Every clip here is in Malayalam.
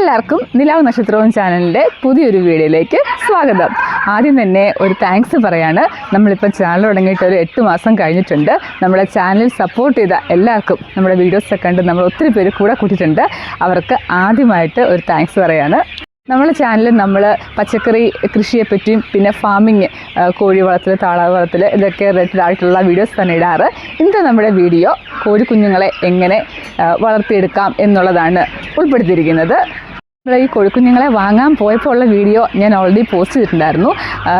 എല്ലാവർക്കും നിലാവ് നക്ഷത്രവും ചാനലിൻ്റെ പുതിയൊരു വീഡിയോയിലേക്ക് സ്വാഗതം. ആദ്യം തന്നെ ഒരു താങ്ക്സ് പറയാണ്. നമ്മളിപ്പോൾ ചാനൽ തുടങ്ങിയിട്ട് ഒരു 8 മാസം കഴിഞ്ഞിട്ടുണ്ട്. നമ്മുടെ ചാനൽ സപ്പോർട്ട് ചെയ്ത എല്ലാവർക്കും നമ്മുടെ വീഡിയോസൊക്കെ കണ്ട് നമ്മൾ ഒത്തിരി പേര് കൂടെ കൂട്ടിയിട്ടുണ്ട്. അവർക്ക് ആദ്യമായിട്ട് ഒരു താങ്ക്സ് പറയാണ്. നമ്മുടെ ചാനലിൽ നമ്മൾ പച്ചക്കറി കൃഷിയെപ്പറ്റിയും പിന്നെ ഫാമിങ്, കോഴി വളർത്തൽ, താറാവ് വളർത്തൽ ഇതൊക്കെ റിലേറ്റഡ് ആയിട്ടുള്ള വീഡിയോസ് തന്നെ ഇടാറ്. ഇന്നത്തെ നമ്മുടെ വീഡിയോ കോഴിക്കുഞ്ഞുങ്ങളെ എങ്ങനെ വളർത്തിയെടുക്കാം എന്നുള്ളതാണ് ഉൾപ്പെടുത്തിയിരിക്കുന്നത്. നമ്മൾ ഈ കോഴിക്കുഞ്ഞുങ്ങളെ വാങ്ങാൻ പോയപ്പോൾ ഉള്ള വീഡിയോ ഞാൻ ഓൾറെഡി പോസ്റ്റ് ചെയ്തിട്ടുണ്ടായിരുന്നു.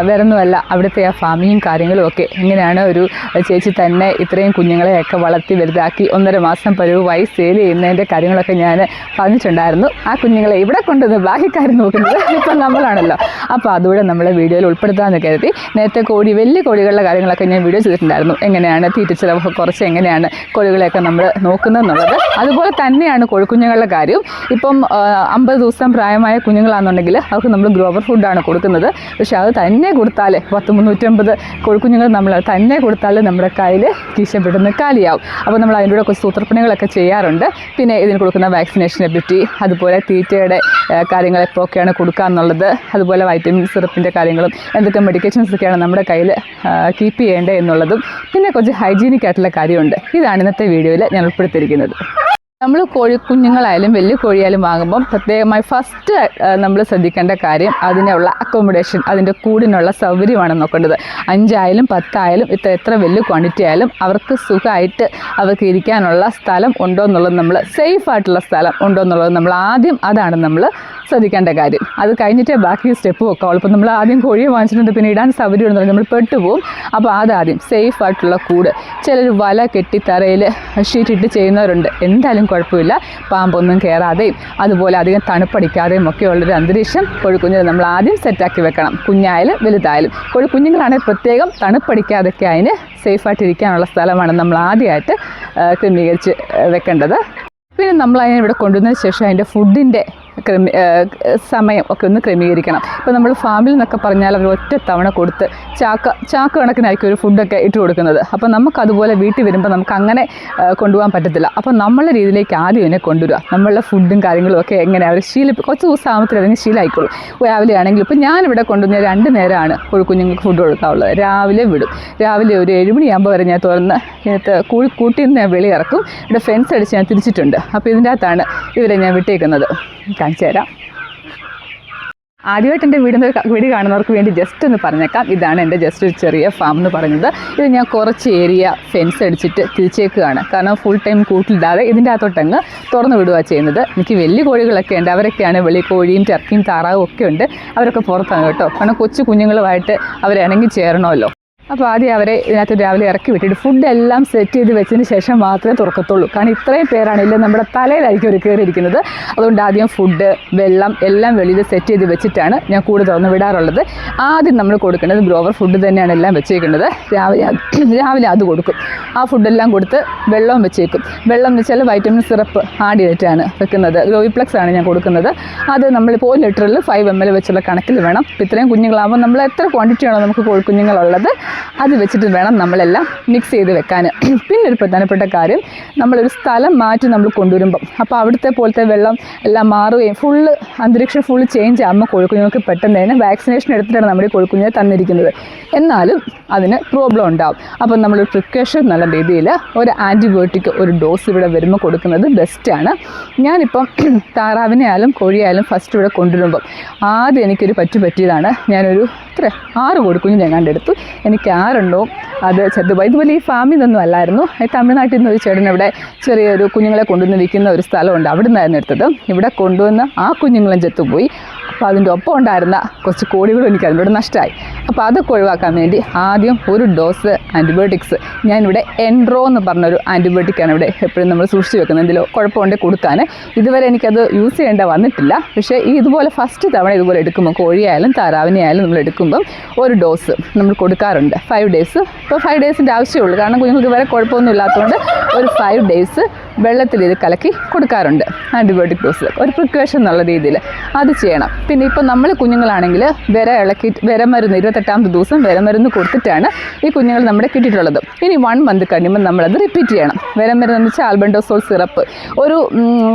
വേറൊന്നുമല്ല, അവിടുത്തെ ആ ഫാമിങ്ങും കാര്യങ്ങളും ഒക്കെ എങ്ങനെയാണ് ഒരു ചേച്ചി തന്നെ ഇത്രയും കുഞ്ഞുങ്ങളെയൊക്കെ വളർത്തി വലുതാക്കി 1.5 മാസം പരുവായി സെയിൽ ചെയ്യുന്നതിൻ്റെ കാര്യങ്ങളൊക്കെ ഞാൻ പറഞ്ഞിട്ടുണ്ടായിരുന്നു. ആ കുഞ്ഞുങ്ങളെ ഇവിടെ കൊണ്ടുവന്ന് ബാക്കി കാര്യം നോക്കുന്നത് ഇപ്പം നമ്മളാണല്ലോ. അപ്പോൾ അതുകൂടെ നമ്മളെ വീഡിയോയിൽ ഉൾപ്പെടുത്താമെന്ന് കരുതി. നേരത്തെ വലിയ കോഴികളുടെ കാര്യങ്ങളൊക്കെ ഞാൻ വീഡിയോ ചെയ്തിട്ടുണ്ടായിരുന്നു. എങ്ങനെയാണ് തീറ്റച്ചിലവൊക്കെ കുറച്ച് എങ്ങനെയാണ് കോഴികളെയൊക്കെ നമ്മൾ നോക്കുന്നതെന്നുള്ളത്. അതുപോലെ തന്നെയാണ് കോഴിക്കുഞ്ഞുങ്ങളുടെ കാര്യം. ഇപ്പം 50 ദിവസം പ്രായമായ കുഞ്ഞുങ്ങളാണെന്നുണ്ടെങ്കിൽ അവർക്ക് നമ്മൾ ഗ്രോവർ ഫുഡാണ് കൊടുക്കുന്നത്. പക്ഷേ അത് തന്നെ കൊടുത്താൽ 350 കോഴിക്കുഞ്ഞുങ്ങൾ നമ്മൾ തന്നെ കൊടുത്താൽ നമ്മുടെ കയ്യിൽ കീശ പെടുന്ന കാലിയാവും. അപ്പോൾ നമ്മൾ അതിൻ്റെ കൂടെ കുറച്ച് സൂത്രപ്പണികളൊക്കെ ചെയ്യാറുണ്ട്. പിന്നെ ഇതിന് കൊടുക്കുന്ന വാക്സിനേഷനെ പറ്റി, അതുപോലെ തീറ്റയുടെ കാര്യങ്ങൾ എപ്പോഴൊക്കെയാണ് കൊടുക്കുക എന്നുള്ളത്, അതുപോലെ വൈറ്റമിൻ സിറപ്പിൻ്റെ കാര്യങ്ങളും എന്തൊക്കെ മെഡിക്കേഷൻസൊക്കെയാണ് നമ്മുടെ കയ്യിൽ കീപ്പ് ചെയ്യേണ്ടത് എന്നുള്ളതും പിന്നെ കുറച്ച് ഹൈജീനിക് ആയിട്ടുള്ള കാര്യമുണ്ട്. ഇതാണ് ഇന്നത്തെ വീഡിയോയിൽ ഞാൻ ഉൾപ്പെടുത്തിയിരിക്കുന്നത്. നമ്മൾ കോഴിക്കുഞ്ഞുങ്ങളായാലും വലിയ കോഴിയായാലും വാങ്ങുമ്പം പ്രത്യേകമായി ഫസ്റ്റ് നമ്മൾ ശ്രദ്ധിക്കേണ്ട കാര്യം അതിനുള്ള അക്കോമഡേഷൻ, അതിൻ്റെ കൂടിനുള്ള സൗകര്യമാണ് നോക്കേണ്ടത്. 5 ആയാലും 10 ആയാലും എത്ര വലിയ ക്വാണ്ടിറ്റി ആയാലും അവർക്ക് സുഖമായിട്ട് അവർക്ക് ഇരിക്കാനുള്ള സ്ഥലം ഉണ്ടോ എന്നുള്ളത്, നമ്മൾ സേഫ് ആയിട്ടുള്ള സ്ഥലം ഉണ്ടോ എന്നുള്ളത് നമ്മൾ ആദ്യം അതാണ് നമ്മൾ ശ്രദ്ധിക്കേണ്ട കാര്യം. അത് കഴിഞ്ഞിട്ടേ ബാക്കി സ്റ്റെപ്പ് വെക്കാവുള്ളൂ. ഇപ്പോൾ നമ്മൾ ആദ്യം കോഴിയെ വാങ്ങിച്ചിട്ടുണ്ട്, പിന്നെ ഇടാൻ സൗകര്യം ഉണ്ടെന്ന് നമ്മൾ പെട്ടുപോകും. അപ്പോൾ അതാദ്യം സേഫ് ആയിട്ടുള്ള കൂട്. ചിലർ വല കെട്ടി തറയിൽ ഷീറ്റിട്ട് ചെയ്യുന്നവരുണ്ട്. എന്തായാലും കുഴപ്പമില്ല, പാമ്പൊന്നും കയറാതെയും അതുപോലെ അധികം തണുപ്പടിക്കാതെയും ഒക്കെ ഉള്ളൊരു അന്തരീക്ഷം കോഴിക്കുഞ്ഞിനെ നമ്മൾ ആദ്യം സെറ്റാക്കി വെക്കണം. കുഞ്ഞായാലും വലുതായാലും. കോഴിക്കുഞ്ഞുങ്ങളാണെങ്കിൽ പ്രത്യേകം തണുപ്പടിക്കാതൊക്കെ അതിന് സേഫായിട്ടിരിക്കാനുള്ള സ്ഥലമാണ് നമ്മൾ ആദ്യമായിട്ട് ക്രമീകരിച്ച് വെക്കേണ്ടത്. പിന്നെ നമ്മൾ അതിനെ ഇവിടെ കൊണ്ടുവന്നതിന് ശേഷം അതിൻ്റെ ഫുഡിൻ്റെ സമയം ഒക്കെ ഒന്ന് ക്രമീകരിക്കണം. ഇപ്പോൾ നമ്മൾ ഫാമിൽ നിന്നൊക്കെ പറഞ്ഞാൽ അവർ ഒറ്റ തവണ കൊടുത്ത് ചാക്ക് കണക്കിനായിരിക്കും ഒരു ഫുഡൊക്കെ ഇട്ട് കൊടുക്കുന്നത്. അപ്പോൾ നമുക്കതുപോലെ വീട്ടിൽ വരുമ്പോൾ നമുക്ക് അങ്ങനെ കൊണ്ടുപോകാൻ പറ്റത്തില്ല. അപ്പോൾ നമ്മളുടെ രീതിയിലേക്ക് ആദ്യം തന്നെ കൊണ്ടുവരിക. നമ്മളുടെ ഫുഡും കാര്യങ്ങളും ഒക്കെ എങ്ങനെ അവർ കുറച്ച് ദിവസം ആകുമ്പോൾ അതിന് ശീലമായിക്കോളും. രാവിലെ ആണെങ്കിൽ ഇപ്പോൾ ഞാനിവിടെ കൊണ്ടുവന്ന 2 നേരമാണ് കോഴിക്കുഞ്ഞുങ്ങൾക്ക് ഫുഡ് കൊടുക്കാറുള്ളത്. രാവിലെ വിടും. രാവിലെ ഒരു 7 മണിയാകുമ്പോൾ വരെ ഞാൻ തുറന്ന് കൂട്ടിൽ നിന്ന് ഞാൻ വെളിയിറക്കും. ഇവിടെ ഫെൻസ് അടിച്ച് ഞാൻ തിരിച്ചിട്ടുണ്ട്. അപ്പോൾ ഇതിൻ്റെ അകത്താണ് ഇവരെ ഞാൻ വിട്ടേക്കുന്നത്. കാണിച്ചു തരാം. ആദ്യമായിട്ട് എൻ്റെ വീഡിയോ കാണുന്നവർക്ക് വേണ്ടി ജസ്റ്റ് ഒന്ന് പറഞ്ഞേക്കാം. ഇതാണ് എൻ്റെ ജസ്റ്റ് ഒരു ചെറിയ ഫാം എന്ന് പറയുന്നത്. ഇത് ഞാൻ കുറച്ച് ഏരിയ ഫെൻസ് അടിച്ചിട്ട് തിരിച്ചേക്കുകയാണ്. കാരണം ഫുൾ ടൈം കൂട്ടിലിടാതെ ഇതിൻ്റെ അകത്തോട്ടങ്ങ് തുറന്നു വിടുകയാണ് ചെയ്യുന്നത്. എനിക്ക് വലിയ കോഴികളൊക്കെ ഉണ്ട്. അവരൊക്കെയാണ് വെളി കോഴിയും ടർക്കിയും താറാവും ഒക്കെ ഉണ്ട്. അവരൊക്കെ പുറത്താണ് കേട്ടോ. കാരണം കൊച്ചു കുഞ്ഞുങ്ങളുമായിട്ട് അവരിണങ്ങി ചേരണമല്ലോ. അപ്പോൾ ആദ്യം അവരെ ഇതിനകത്ത് രാവിലെ ഇറക്കി വിട്ടിട്ട് ഫുഡെല്ലാം സെറ്റ് ചെയ്ത് വെച്ചതിന് ശേഷം മാത്രമേ തുറക്കത്തുള്ളൂ. കാരണം ഇത്രയും പേരാണെങ്കിലും നമ്മുടെ തലയിലായിരിക്കും അവർ കയറിയിരിക്കുന്നത്. അതുകൊണ്ട് ആദ്യം ഫുഡ്, വെള്ളം എല്ലാം വെളിയിൽ സെറ്റ് ചെയ്ത് വെച്ചിട്ടാണ് ഞാൻ കൂട് തുറന്ന് വിടാറുള്ളത്. ആദ്യം നമ്മൾ കൊടുക്കേണ്ടത് ഗ്രോവർ ഫുഡ് തന്നെയാണ് എല്ലാം വെച്ചേക്കുന്നത്. രാവിലെ അത് കൊടുക്കും. ആ ഫുഡെല്ലാം കൊടുത്ത് വെള്ളവും വെച്ചേക്കും. വെള്ളം എന്ന് വെച്ചാൽ വൈറ്റമിൻ സിറപ്പ് ആഡ് ചെയ്തിട്ടാണ് വെക്കുന്നത്. ഗ്രോവിപ്ലക്സ് ആണ് ഞാൻ കൊടുക്കുന്നത്. അത് നമ്മളിപ്പോൾ 1 ലിറ്ററിൽ 5 ml വെച്ചുള്ള കണക്കിൽ വേണം. ഇത്രയും കുഞ്ഞുങ്ങളാകുമ്പോൾ നമ്മൾ എത്ര ക്വാണ്ടിറ്റിയാണോ നമുക്ക് കോഴിക്കുഞ്ഞുങ്ങളുള്ളത് അത് വെച്ചിട്ട് വേണം നമ്മളെല്ലാം മിക്സ് ചെയ്ത് വെക്കാൻ. പിന്നെ ഒരു പ്രധാനപ്പെട്ട കാര്യം, നമ്മളൊരു സ്ഥലം മാറ്റി നമ്മൾ കൊണ്ടുവരുമ്പം അപ്പോൾ അവിടുത്തെ പോലത്തെ വെള്ളം എല്ലാം മാറുകയും അന്തരീക്ഷം ഫുള്ള് ചേഞ്ച് ആകുമ്പോൾ കോഴിക്കുഞ്ഞുങ്ങൾക്ക് പെട്ടെന്ന് തന്നെ വാക്സിനേഷൻ എടുത്തിട്ടാണ് നമ്മുടെ കോഴിക്കുഞ്ഞിനെ തന്നിരിക്കുന്നത്. എന്നാലും അതിന് പ്രോബ്ലം ഉണ്ടാവും. അപ്പം നമ്മളൊരു പ്രിക്കോഷൻ നല്ല രീതിയിൽ ഒരു ആൻറ്റിബയോട്ടിക് ഒരു ഡോസ് ഇവിടെ വരുമ്പോൾ കൊടുക്കുന്നത് ബെസ്റ്റാണ്. ഞാനിപ്പം താറാവിനെ ആയാലും കോഴിയായാലും ഫസ്റ്റ് ഇവിടെ കൊണ്ടുവരുമ്പം ആദ്യം എനിക്കൊരു പറ്റിയതാണ്. ഞാനൊരു 6 കോഴിക്കുഞ്ഞ് ഞാൻ കണ്ടെടുത്തു. എനിക്ക് 6 അത് ചെറുതുപോയി. ഇതുപോലെ ഈ ഫാമിൽ നിന്നൊന്നും അല്ലായിരുന്നു. തമിഴ്നാട്ടിൽ നിന്ന് ഒരു ചേട്ടൻ ഇവിടെ ചെറിയൊരു കുഞ്ഞുങ്ങളെ കൊണ്ടുവന്ന് വിൽക്കുന്ന ഒരു സ്ഥലമുണ്ട്. അവിടെ നിന്നായിരുന്നു എടുത്തത്. ഇവിടെ കൊണ്ടുവന്ന് ആ കുഞ്ഞുങ്ങളും ചെത്തുപോയി. അപ്പോൾ അതിൻ്റെ ഒപ്പം ഉണ്ടായിരുന്ന കുറച്ച് കോഴികളും എനിക്ക് അതിനോട് നഷ്ടമായി. അപ്പോൾ അതൊക്കെ ഒഴിവാക്കാൻ വേണ്ടി ആദ്യം ഒരു ഡോസ് ആൻറ്റിബയോട്ടിക്സ് ഞാനിവിടെ എൻഡ്രോ എന്ന് പറഞ്ഞൊരു ആൻറ്റിബയോട്ടിക്കാണ് ഇവിടെ എപ്പോഴും നമ്മൾ സൂക്ഷിച്ച് വെക്കുന്നത്. എന്തെങ്കിലും കുഴപ്പമുണ്ടെങ്കിൽ കൊടുക്കാൻ. ഇതുവരെ എനിക്കത് യൂസ് ചെയ്യേണ്ട വന്നിട്ടില്ല. പക്ഷേ ഇതുപോലെ ഫസ്റ്റ് തവണ ഇതുപോലെ എടുക്കുമ്പോൾ കോഴിയായാലും താറാവിനെ ആയാലും നമ്മൾ എടുക്കുമ്പം ഒരു ഡോസ് നമ്മൾ കൊടുക്കാറുണ്ട്. 5 days. ഇപ്പോൾ 5 daysൻ്റെ ആവശ്യമുള്ളൂ. കാരണം കുഞ്ഞുങ്ങൾക്ക് ഇതുവരെ കുഴപ്പമൊന്നും ഇല്ലാത്തതുകൊണ്ട് ഒരു 5 days വെള്ളത്തിൽ ഇത് കലക്കി കൊടുക്കാറുണ്ട്. ആൻറ്റിബയോട്ടിക് ഡോസ് ഒരു പ്രിക്കോഷൻ എന്നുള്ള രീതിയിൽ. അത് ചെയ്യണം. പിന്നെ ഇപ്പോൾ നമ്മൾ കുഞ്ഞുങ്ങളാണെങ്കിൽ വിരമരുന്ന് 28ാമത്തെ ദിവസം വിരമരുന്ന് കൊടുത്തിട്ടാണ് ഈ കുഞ്ഞുങ്ങൾ നമ്മുടെ കിട്ടിയിട്ടുള്ളത്. ഇനി 1 മന്ത് കഴിയുമ്പോൾ നമ്മളത് റിപ്പീറ്റ് ചെയ്യണം. വിരമരുന്ന് എന്ന് വെച്ചാൽ ആൽബൻഡോസോൾ സിറപ്പ് ഒരു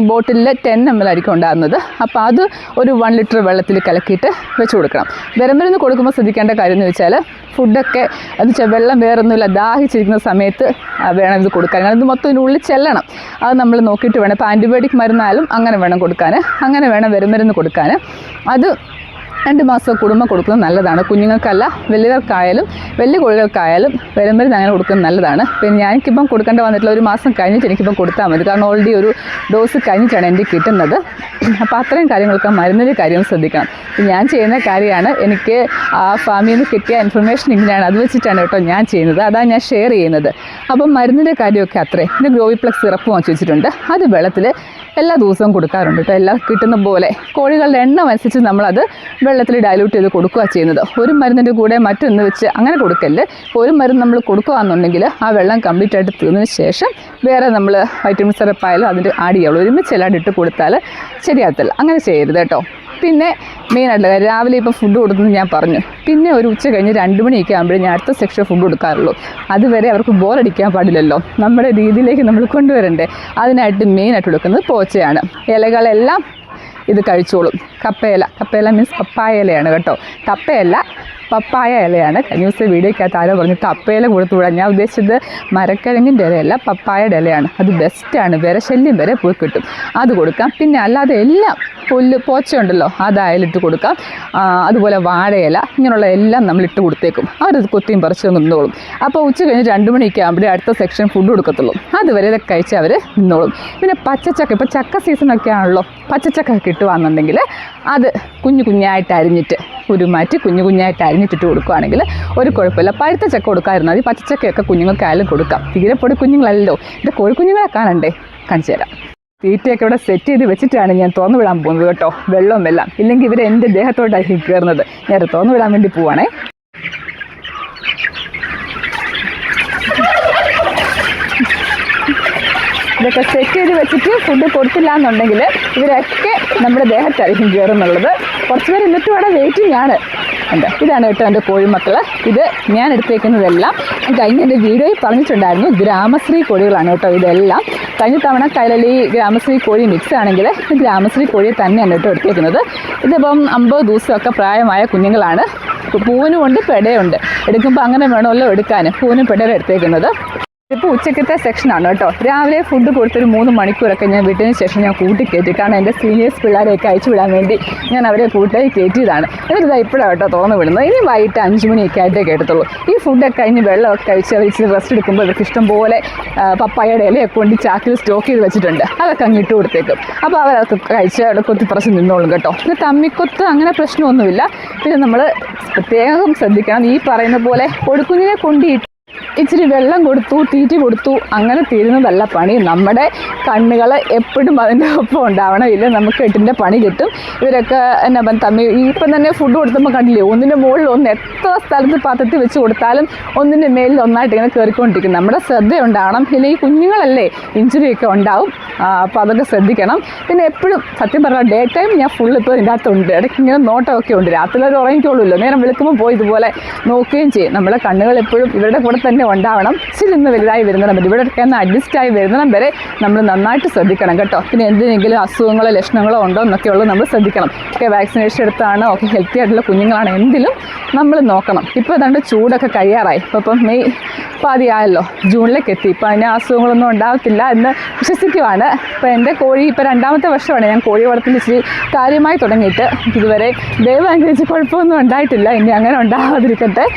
ബോട്ടിലിൽ 10 ml ആയിരിക്കും ഉണ്ടാകുന്നത്. അപ്പോൾ അത് ഒരു 1 ലിറ്റർ വെള്ളത്തിൽ കലക്കിയിട്ട് വെച്ച് കൊടുക്കണം. വിരമരുന്ന് കൊടുക്കുമ്പോൾ ശ്രദ്ധിക്കേണ്ട കാര്യം എന്ന് വെച്ചാൽ ഫുഡൊക്കെ എന്ന് വെച്ചാൽ വെള്ളം വേറൊന്നുമില്ല ദാഹിച്ചിരിക്കുന്ന സമയത്ത് വേണം ഇത് കൊടുക്കാൻ. കാരണം ഇത് മൊത്തം ഇതിനുള്ളിൽ ചെല്ലണം. അത് നമ്മൾ നോക്കിയിട്ട് വേണം. ഇപ്പോൾ ആൻറ്റിബയോട്ടിക് മരുന്നായാലും അങ്ങനെ വേണം കൊടുക്കാൻ, അങ്ങനെ വേണം വിരമരുന്ന് കൊടുക്കാൻ. അത് 2 മാസം കൂടുമ്പോൾ കൊടുക്കുന്നത് നല്ലതാണ്. കുഞ്ഞുങ്ങൾക്കല്ല വലിയവർക്കായാലും വലിയ കോഴികൾക്കായാലും വിരമരുന്ന് അങ്ങനെ കൊടുക്കുന്നത് നല്ലതാണ്. പിന്നെ എനിക്കിപ്പം കൊടുക്കേണ്ട വന്നിട്ടുള്ള 1 മാസം കഴിഞ്ഞിട്ട് എനിക്കിപ്പം കൊടുത്താൽ മതി. കാരണം ഓൾറെഡി ഒരു ഡോസ് കഴിഞ്ഞിട്ടാണ് എനിക്ക് കിട്ടുന്നത്. അപ്പോൾ അത്രയും കാര്യങ്ങളൊക്കെ മരുന്നിൻ്റെ കാര്യം ശ്രദ്ധിക്കണം. ഞാൻ ചെയ്യുന്ന കാര്യമാണ്, എനിക്ക് ആ ഫാമിൽ നിന്ന് കിട്ടിയ ഇൻഫർമേഷൻ ഇങ്ങനെയാണ്, അത് വെച്ചിട്ടാണ് കേട്ടോ ഞാൻ ചെയ്യുന്നത്, അതാണ് ഞാൻ ഷെയർ ചെയ്യുന്നത്. അപ്പം മരുന്നിൻ്റെ കാര്യമൊക്കെ അത്രയും. പിന്നെ ഗ്രോവിപ്ലക്സ് സിറപ്പ് വാങ്ങിച്ച് വെച്ചിട്ടുണ്ട്, അത് വെള്ളത്തിൽ എല്ലാ ദിവസവും കൊടുക്കാറുണ്ട് കേട്ടോ. എല്ലാം കിട്ടുന്ന പോലെ കോഴികളുടെ എണ്ണം അനുസരിച്ച് നമ്മളത് വെള്ളത്തിൽ ഡൈല്യൂട്ട് ചെയ്ത് കൊടുക്കുക ചെയ്യുന്നത്. ഒരു മരുന്നിൻ്റെ കൂടെ മറ്റൊന്ന് വെച്ച് അങ്ങനെ കൊടുക്കല്. ഒരു മരുന്ന് നമ്മൾ കൊടുക്കുകയാണെന്നുണ്ടെങ്കിൽ ആ വെള്ളം കംപ്ലീറ്റ് ആയിട്ട് തീർന്നതിന് ശേഷം വേറെ നമ്മൾ വൈറ്റമിൻ സിറപ്പായാലും അതിൻ്റെ ആഡ് ചെയ്യുള്ളൂ. ഒരുമിച്ച് എല്ലാം ഇട്ട് കൊടുത്താൽ ശരിയാകത്തില്ല. അങ്ങനെ ചെയ്യരുത് കേട്ടോ. പിന്നെ മെയിനായിട്ടുള്ള കാര്യം, രാവിലെ ഇപ്പോൾ ഫുഡ് കൊടുക്കുന്നത് ഞാൻ പറഞ്ഞു. പിന്നെ ഒരു ഉച്ച കഴിഞ്ഞ് 2 മണിയൊക്കെ ആകുമ്പോഴേ ഞാൻ അടുത്ത സെക്ഷൻ ഫുഡ് കൊടുക്കാറുള്ളൂ. അതുവരെ അവർക്ക് ബോറടിക്കാൻ പാടില്ലല്ലോ, നമ്മുടെ രീതിയിലേക്ക് നമ്മൾ കൊണ്ടുവരണ്ടേ. അതിനായിട്ട് മെയിനായിട്ട് കൊടുക്കുന്നത് പോച്ചയാണ്. ഇലകളെല്ലാം ഇത് കഴിച്ചോളും. കപ്പയില മീൻസ് പപ്പായ ഇലയാണ് കേട്ടോ, കപ്പയല്ല പപ്പായ ഇലയാണ്. കഴിഞ്ഞ ദിവസം വീഡിയോക്കകത്ത് ആരോ പറഞ്ഞു കപ്പയില കൊടുത്തുവിടാൻ. ഞാൻ ഉദ്ദേശിച്ചത് മരക്കിഴങ്ങിൻ്റെ ഇലയല്ല, പപ്പായയുടെ ഇലയാണ്. അത് ബെസ്റ്റാണ്, വിരശല്യം വരെ പോയി കിട്ടും, അത് കൊടുക്കാം. പിന്നെ അല്ലാതെ എല്ലാം പോച്ചയുണ്ടല്ലോ അതായാലിട്ട് കൊടുക്കാം. അതുപോലെ വാഴയില, ഇങ്ങനെയുള്ള എല്ലാം നമ്മളിട്ട് കൊടുത്തേക്കും. അവരത് കൊത്തിയും പറിച്ച് നിന്നോളും. അപ്പോൾ ഉച്ച കഴിഞ്ഞ് 2 മണിയൊക്കെ ആകുമ്പോഴേ അടുത്ത സെക്ഷൻ ഫുഡ് കൊടുക്കത്തുള്ളൂ. അതുവരെ ഇതൊക്കെ കഴിച്ച് അവർ നിന്നോളും. പിന്നെ പച്ചച്ചക്ക, ഇപ്പോൾ ചക്ക സീസണൊക്കെ ആണല്ലോ, പച്ചച്ചക്ക കിട്ടുകയാണെന്നുണ്ടെങ്കിൽ അത് കുഞ്ഞായിട്ട് അരിഞ്ഞിട്ട് കുരുമാറ്റി കുഞ്ഞായിട്ട് അരിഞ്ഞിട്ടിട്ട് കൊടുക്കുകയാണെങ്കിൽ ഒരു കുഴപ്പമില്ല. പഴുത്ത ചക്ക കൊടുക്കാതിരുന്നാൽ മതി. പച്ചച്ചക്കയൊക്കെ കുഞ്ഞുങ്ങൾക്കായാലും കൊടുക്കാം. തീരെ പൊടി കുഞ്ഞുങ്ങളല്ലോ, ഇത് കോഴിക്കുഞ്ഞുങ്ങളെ കാണണ്ടേ, കാണിച്ചു തരാം. തീറ്റയൊക്കെ ഇവിടെ സെറ്റ് ചെയ്ത് വെച്ചിട്ടാണ് ഞാൻ തുറന്നു വിടാൻ പോകുന്നത് കേട്ടോ, വെള്ളവും എല്ലാം. ഇല്ലെങ്കിൽ ഇവർ എൻ്റെ ദേഹത്തോട്ടായിരിക്കും കയറുന്നത്. ഞാൻ തുറന്നു വിടാൻ വേണ്ടി പോവാണേ. ഇതൊക്കെ സെറ്റ് ചെയ്ത് വെച്ചിട്ട് ഫുഡ് കൊടുത്തില്ല എന്നുണ്ടെങ്കിൽ ഇവരൊക്കെ നമ്മുടെ ദേഹത്തായിരിക്കും കയറുന്നുള്ളത്. കുറച്ച് പേര് എന്നിട്ടും അവിടെ വെയിറ്റിംഗ് ആണ്. ഉണ്ട്, ഇതാണ് കേട്ടോ എൻ്റെ കോഴിമക്കൾ. ഇത് ഞാൻ എടുത്തേക്കുന്നതെല്ലാം കഴിഞ്ഞ എൻ്റെ വീഡിയോയിൽ പറഞ്ഞിട്ടുണ്ടായിരുന്നു, ഗ്രാമശ്രീ കോഴികളാണ് കേട്ടോ ഇതെല്ലാം. കഴിഞ്ഞ തവണ കൈലളി ഗ്രാമശ്രീ കോഴി മിക്സ് ആണെങ്കിൽ ഗ്രാമശ്രീ കോഴിയെ തന്നെയാണ് കേട്ടോ എടുത്തേക്കുന്നത്. ഇതിപ്പം 50 ദിവസമൊക്കെ പ്രായമായ കുഞ്ഞുങ്ങളാണ്. പൂവിനും ഉണ്ട് പെടയുണ്ട്. എടുക്കുമ്പോൾ അങ്ങനെ വേണമല്ലോ എടുക്കാൻ. പൂവിനും പെടയും എടുത്തേക്കുന്നത്. ഇപ്പോൾ ഉച്ചക്കത്തെ സെക്ഷനാണ് കേട്ടോ. രാവിലെ ഫുഡ് കൊടുത്തൊരു 3 മണിക്കൂറൊക്കെ ഞാൻ വിട്ടതിന് ശേഷം ഞാൻ കൂട്ടിക്കയറ്റി. കാരണം എൻ്റെ സീനിയേഴ്സ് പിള്ളേരെയൊക്കെ അയച്ചു വിടാൻ വേണ്ടി ഞാൻ അവരെ കൂട്ടായി കയറ്റിയതാണ്. എന്നിട്ട് ഇപ്പോഴാണ് കേട്ടോ തുറന്ന് വിടുന്നത്. ഇനി വൈകിട്ട് 5 മണിയൊക്കെ ആയിട്ടേ കേട്ടത്തുള്ളൂ. ഈ ഫുഡൊക്കെ കഴിഞ്ഞ് വെള്ളമൊക്കെ കഴിച്ച് അവർ ഇച്ചിരി റെസ്റ്റ് എടുക്കുമ്പോൾ ഇവർക്ക് ഇഷ്ടംപോലെ പപ്പായയുടെ ഇലയൊക്കെ കൊണ്ട് ചാക്കിൽ സ്റ്റോക്ക് ചെയ്ത് വെച്ചിട്ടുണ്ട്. അതൊക്കെ അങ്ങ് ഇട്ട് കൊടുത്തേക്കും. അപ്പോൾ അവരതൊക്കെ കഴിച്ച് അവിടെ കൊത്തിപ്പറച്ച് നിന്നോളും കേട്ടോ. പിന്നെ തമ്മിക്കൊത്ത് അങ്ങനെ പ്രശ്നമൊന്നുമില്ല. പിന്നെ നമ്മൾ പ്രത്യേകം ശ്രദ്ധിക്കണം, ഈ പറയുന്ന പോലെ കൊഴുക്കുഞ്ഞിനെ കൊണ്ടിട്ട് ഇച്ചിരി വെള്ളം കൊടുത്തു തീറ്റി കൊടുത്തു അങ്ങനെ തീരുന്നതല്ല പണി. നമ്മുടെ കണ്ണുകൾ എപ്പോഴും അതിൻ്റെ ഒപ്പം ഉണ്ടാവണം, ഇല്ല നമുക്ക് എട്ടിൻ്റെ പണി കിട്ടും. ഇവരൊക്കെ എന്നാ തമ്മിൽ ഇപ്പം തന്നെ ഫുഡ് കൊടുത്തപ്പോൾ കണ്ടില്ലേ, ഒന്നിൻ്റെ മുകളിൽ ഒന്ന് എത്ര സ്ഥലത്ത് പാത്രത്തിൽ വെച്ച് കൊടുത്താലും ഒന്നിൻ്റെ മേലിൽ ഒന്നായിട്ട് ഇങ്ങനെ കയറിക്കൊണ്ടിരിക്കും. നമ്മുടെ ശ്രദ്ധ ഉണ്ടാവണം, ഇല്ലെങ്കിൽ ഈ കുഞ്ഞുങ്ങളല്ലേ ഇഞ്ചുറിയൊക്കെ ഉണ്ടാവും. അപ്പോൾ അതൊക്കെ ശ്രദ്ധിക്കണം. പിന്നെ എപ്പോഴും സത്യം പറഞ്ഞാൽ ഡേ ടൈം ഞാൻ ഫുൾ ഇപ്പോൾ ഇതിൻ്റെ അകത്തുണ്ട്. ഇടയ്ക്ക് ഇങ്ങനെ നോട്ടമൊക്കെ ഉണ്ട്. രാത്രി അവർ ഉറങ്ങിക്കോളുമല്ലോ, നേരം വെളുക്കുമ്പോൾ പോയി ഇതുപോലെ നോക്കുകയും ചെയ്യും. നമ്മുടെ കണ്ണുകൾ എപ്പോഴും ഇവരുടെ കൂടെ തന്നെ ഉണ്ടാവണം. ഇച്ചിരി നിന്ന് വലുതായി വരുന്നിടം വരെ, ഇവിടെയൊക്കെ ഒന്ന് അഡ്ജസ്റ്റായി വരുന്നിടം വരെ നമ്മൾ നന്നായിട്ട് ശ്രദ്ധിക്കണം കേട്ടോ. പിന്നെ എന്തെങ്കിലും അസുഖങ്ങളോ ലക്ഷണങ്ങളോ ഉണ്ടോ എന്നൊക്കെ ഉള്ളത് നമ്മൾ ശ്രദ്ധിക്കണം. ഒക്കെ വാക്സിനേഷൻ എടുത്താണോ, ഒക്കെ ഹെൽത്തി ആയിട്ടുള്ള കുഞ്ഞുങ്ങളാണ്, എന്തിലും നമ്മൾ നോക്കണം. ഇപ്പോൾ ഏതാണ്ട് ചൂടൊക്കെ കഴിയാറായി. ഇപ്പം മെയ് പാതിയായല്ലോ, ജൂണിലേക്ക് എത്തി. ഇപ്പോൾ അതിന് അസുഖങ്ങളൊന്നും ഉണ്ടാകത്തില്ല എന്ന് വിശ്വസിക്കുവാണ്. ഇപ്പോൾ എൻ്റെ കോഴി ഇപ്പോൾ 2ാമത്തെ വർഷമാണ് ഞാൻ കോഴി വളർത്തുന്ന ഇച്ചിരി കാര്യമായി തുടങ്ങിയിട്ട്. ഇതുവരെ ദൈവം അനുസരിച്ച് കുഴപ്പമൊന്നും ഉണ്ടായിട്ടില്ല, ഇനി അങ്ങനെ ഉണ്ടാകാതിരിക്കട്ടെ.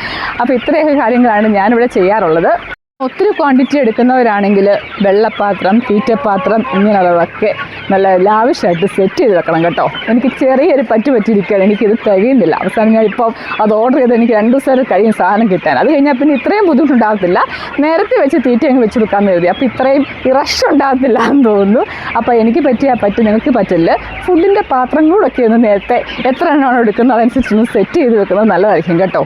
അപ്പോൾ ഇത്രയൊക്കെ കാര്യങ്ങളാണ് ഞാനിവിടെ ചെയ്യാറുള്ളത്. ഒത്തിരി ക്വാണ്ടിറ്റി എടുക്കുന്നവരാണെങ്കിൽ വെള്ളപ്പാത്രം, തീറ്റപ്പാത്രം ഇങ്ങനെയുള്ളതൊക്കെ നല്ല ലാവിഷായിട്ട് സെറ്റ് ചെയ്ത് വെക്കണം കേട്ടോ. എനിക്ക് ചെറിയൊരു പറ്റിയിരിക്കുകയാണ്, എനിക്കിത് തികയുന്നില്ല. അവസാനം ഞാനിപ്പോൾ അത് ഓർഡർ ചെയ്ത് എനിക്ക് 2 ദിവസം കഴിയും സാധനം കിട്ടാൻ. അത് കഴിഞ്ഞാൽ പിന്നെ ഇത്രയും ബുദ്ധിമുട്ടുണ്ടാകത്തില്ല. നേരത്തെ വെച്ച് തീറ്റ അങ്ങ് വെച്ച് കൊടുക്കാമെന്ന് കരുതി. അപ്പോൾ ഇത്രയും റഷ് ഉണ്ടാകത്തില്ല എന്ന് തോന്നുന്നു. അപ്പോൾ എനിക്ക് പറ്റിയാൽ പറ്റും, നിങ്ങൾക്ക് പറ്റില്ല. ഫുഡിൻ്റെ പാത്രങ്ങളൊക്കെ ഒന്ന് നേരത്തെ എത്ര എണ്ണമാണ് എടുക്കുന്നത് അതനുസരിച്ചൊന്ന് സെറ്റ് ചെയ്ത് വെക്കുന്നത് നല്ലതായിരിക്കും കേട്ടോ.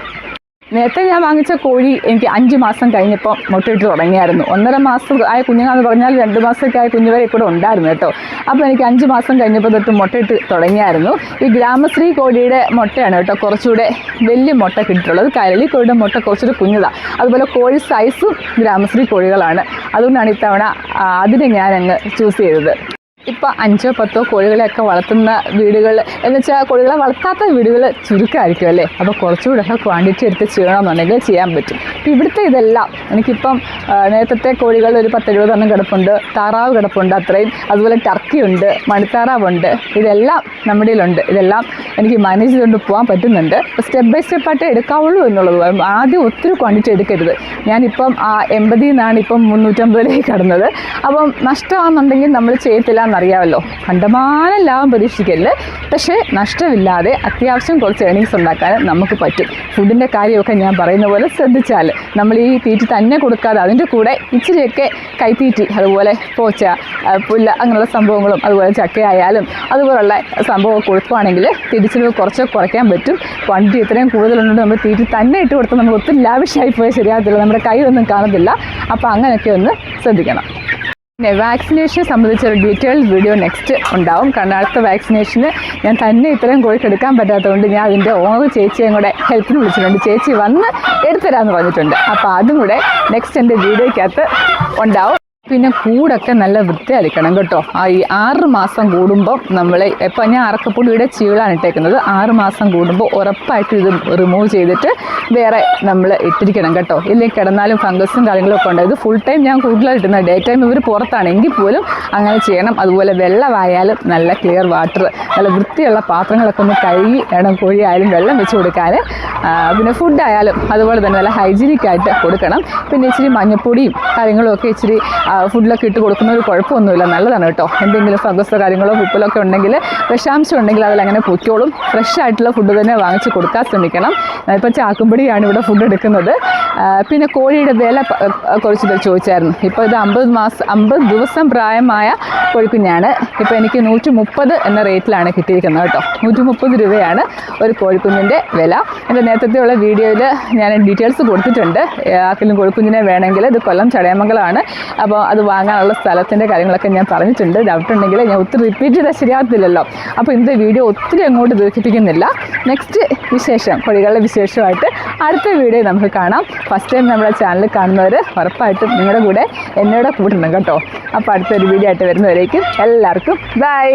നേരത്തെ ഞാൻ വാങ്ങിച്ച കോഴി എനിക്ക് 5 മാസം കഴിഞ്ഞപ്പോൾ മുട്ടയിട്ട് തുടങ്ങിയായിരുന്നു. 1.5 മാസം ആയ കുഞ്ഞുങ്ങളെന്ന് പറഞ്ഞാൽ 2 മാസമൊക്കെ ആയ കുഞ്ഞുവരെ കൂടെ ഉണ്ടായിരുന്നു കേട്ടോ. അപ്പോൾ എനിക്ക് 5 മാസം കഴിഞ്ഞപ്പോൾ തൊട്ട് മുട്ടയിട്ട് തുടങ്ങിയായിരുന്നു. ഈ ഗ്രാമശ്രീ കോഴിയുടെ മുട്ടയാണ് കേട്ടോ കുറച്ചുകൂടെ വലിയ മുട്ട കിട്ടിയിട്ടുള്ളത്. കരളി കോഴിയുടെ മുട്ട കുറച്ചുകൂടെ കുഞ്ഞതാണ്. അതുപോലെ കോഴി സൈസും ഗ്രാമശ്രീ കോഴികളാണ്. അതുകൊണ്ടാണ് ഇത്തവണ അതിനെ ഞാൻ അങ്ങ് ചൂസ് ചെയ്തത്. ഇപ്പോൾ 5 or 10 കോഴികളെയൊക്കെ വളർത്തുന്ന വീടുകൾ എന്ന് വെച്ചാൽ കോഴികളെ വളർത്താത്ത വീടുകൾ ചുരുക്കമായിരിക്കും അല്ലേ. അപ്പോൾ കുറച്ചുകൂടെയൊക്കെ ക്വാണ്ടിറ്റി എടുത്ത് ചെയ്യണമെന്നുണ്ടെങ്കിൽ ചെയ്യാൻ പറ്റും. ഇപ്പോൾ ഇവിടുത്തെ ഇതെല്ലാം എനിക്കിപ്പം നേരത്തെ കോഴികൾ ഒരു 10-70 എണ്ണം കിടപ്പുണ്ട്, താറാവ് കിടപ്പുണ്ട് അത്രയും, അതുപോലെ ടർക്കിയുണ്ട്, മണിത്താറാവുണ്ട്. ഇതെല്ലാം നമ്മുടെ കയ്യിലുണ്ട്. ഇതെല്ലാം എനിക്ക് മാനേജ് ചെയ്തുകൊണ്ട് പോകാൻ പറ്റുന്നുണ്ട്. സ്റ്റെപ്പ് ബൈ സ്റ്റെപ്പായിട്ട് എടുക്കാവുള്ളൂ എന്നുള്ളത്. ആദ്യം ഒത്തിരി ക്വാണ്ടിറ്റി എടുക്കരുത്. ഞാനിപ്പം 80 നിന്നാണ് ഇപ്പം 350 കടന്നത്. അപ്പം നഷ്ടമാണെന്നുണ്ടെങ്കിൽ നമ്മൾ ചെയ്യത്തില്ല അറിയാമല്ലോ. കണ്ടമാനം ലാഭം പ്രതീക്ഷിക്കരുത്. പക്ഷേ നഷ്ടമില്ലാതെ അത്യാവശ്യം കുറച്ച് ഏണിങ്സ് ഉണ്ടാക്കാൻ നമുക്ക് പറ്റും. ഫുഡിൻ്റെ കാര്യമൊക്കെ ഞാൻ പറയുന്ന പോലെ ശ്രദ്ധിച്ചാൽ നമ്മൾ ഈ തീറ്റി തന്നെ കൊടുക്കാതെ അതിൻ്റെ കൂടെ ഇച്ചിരിയൊക്കെ കൈത്തീറ്റി, അതുപോലെ പോച്ച, പുല്ല്, അങ്ങനെയുള്ള സംഭവങ്ങളും അതുപോലെ ചക്കയായാലും അതുപോലുള്ള സംഭവം കൊടുക്കുകയാണെങ്കിൽ തിരിച്ചിൽ കുറച്ച് കുറയ്ക്കാൻ പറ്റും. ക്വാണ്ടിറ്റി ഇത്രയും കൂടുതലുണ്ട് നമ്മൾ തീറ്റി തന്നെ ഇട്ട് കൊടുത്താൽ നമ്മൾ ഒത്തിരി ലാവിഷായി പോയാൽ ശരിയാകത്തില്ല, നമ്മുടെ കയ്യിലൊന്നും കാണത്തില്ല. അപ്പോൾ അങ്ങനെയൊക്കെ ഒന്ന് ശ്രദ്ധിക്കണം. പിന്നെ വാക്സിനേഷനെ സംബന്ധിച്ചൊരു ഡീറ്റെയിൽഡ് വീഡിയോ നെക്സ്റ്റ് ഉണ്ടാവും. കാരണം അടുത്ത വാക്സിനേഷന് ഞാൻ തന്നെ ഇത്രയും കോഴിക്ക് എടുക്കാൻ പറ്റാത്തതുകൊണ്ട് ഞാൻ അതിൻ്റെ ഓണർ ചേച്ചിയും കൂടെ ഹെൽപ്പിന് വിളിച്ചിട്ടുണ്ട്. ചേച്ചി വന്ന് എടുത്തരാമെന്ന് പറഞ്ഞിട്ടുണ്ട്. അപ്പോൾ അതും കൂടെ നെക്സ്റ്റ് എൻ്റെ വീഡിയോയ്ക്കകത്ത് ഉണ്ടാവും. പിന്നെ കൂടൊക്കെ നല്ല വൃത്തിയായിരിക്കണം കേട്ടോ. ഈ 6 മാസം കൂടുമ്പോൾ നമ്മൾ ഇപ്പം ഞാൻ അറക്കപ്പൊടിയുടെ ചീളാണ് ഇട്ടേക്കുന്നത്. 6 മാസം കൂടുമ്പോൾ ഉറപ്പായിട്ട് ഇത് റിമൂവ് ചെയ്തിട്ട് വേറെ നമ്മൾ ഇട്ടിരിക്കണം കേട്ടോ. ഇല്ലെങ്കിൽ കിടന്നാലും ഫംഗസും കാര്യങ്ങളൊക്കെ ഉണ്ട്. ഇത് ഫുൾ ടൈം ഞാൻ കൂടുതലാണ് ഇട്ടുന്നത്. ഡേ ടൈം ഇവർ പുറത്താണ് എങ്കിൽ പോലും അങ്ങനെ ചെയ്യണം. അതുപോലെ വെള്ളമായാലും നല്ല ക്ലിയർ വാട്ടർ, നല്ല വൃത്തിയുള്ള പാത്രങ്ങളൊക്കെ ഒന്ന് കഴുകി വേണം കോഴി ആയാലും വെള്ളം വെച്ച് കൊടുക്കാൻ. പിന്നെ ഫുഡായാലും അതുപോലെ തന്നെ നല്ല ഹൈജീനിക്കായിട്ട് കൊടുക്കണം. പിന്നെ ഇച്ചിരി മഞ്ഞപ്പൊടിയും കാര്യങ്ങളുമൊക്കെ ഇച്ചിരി ഫുഡിലൊക്കെ ഇട്ട് കൊടുക്കുന്ന ഒരു കുഴപ്പമൊന്നുമില്ല, നല്ലതാണ് കേട്ടോ. എന്തെങ്കിലും ഫംഗസോ കാര്യങ്ങളോ ഉപ്പിലൊക്കെ ഉണ്ടെങ്കിൽ, വിഷാംശം ഉണ്ടെങ്കിൽ അതിലങ്ങനെ പൊയ്ക്കോളും. ഫ്രഷ് ആയിട്ടുള്ള ഫുഡ് തന്നെ വാങ്ങിച്ച് കൊടുക്കാൻ ശ്രമിക്കണം. ഇപ്പോൾ ചാക്കുംപടിയാണ് ഇവിടെ ഫുഡ് എടുക്കുന്നത്. പിന്നെ കോഴിയുടെ വില കുറച്ച് ചോദിച്ചായിരുന്നു. ഇപ്പോൾ ഇത് 50 ദിവസം പ്രായമായ കോഴിക്കുഞ്ഞാണ്. ഇപ്പോൾ എനിക്ക് 130 എന്ന റേറ്റിലാണ് കിട്ടിയിരിക്കുന്നത് കേട്ടോ. 130 രൂപയാണ് ഒരു കോഴിക്കുഞ്ഞിൻ്റെ വില. എൻ്റെ നേരത്തെയുള്ള വീഡിയോയിൽ ഞാൻ ഡീറ്റെയിൽസ് കൊടുത്തിട്ടുണ്ട്. ആർക്കെങ്കിലും കോഴിക്കുഞ്ഞിനെ വേണമെങ്കിൽ ഇത് കൊല്ലം ചടയമംഗലമാണ്. അപ്പോൾ അത് വാങ്ങാനുള്ള സ്ഥലത്തിൻ്റെ കാര്യങ്ങളൊക്കെ ഞാൻ പറഞ്ഞിട്ടുണ്ട്. ഡൗട്ട് ഉണ്ടെങ്കിൽ ഞാൻ ഒത്തിരി റിപ്പീറ്റ് ചെയ്താൽ ശരിയാകത്തില്ലല്ലോ. അപ്പോൾ ഇന്നത്തെ വീഡിയോ ഒത്തിരി അങ്ങോട്ട് ദീർഘിപ്പിക്കുന്നില്ല. നെക്സ്റ്റ് വിശേഷം, കോഴികളുടെ വിശേഷമായിട്ട് അടുത്ത വീഡിയോ നമുക്ക് കാണാം. ഫസ്റ്റ് ടൈം നമ്മുടെ ചാനൽ കാണുന്നവർ ഉറപ്പായിട്ടും നിങ്ങളുടെ കൂടെ എന്നോട് കൂട്ടണം കേട്ടോ. അപ്പോൾ അടുത്തൊരു വീഡിയോ ആയിട്ട് വരുന്നവരേക്കും എല്ലാവർക്കും ബൈ.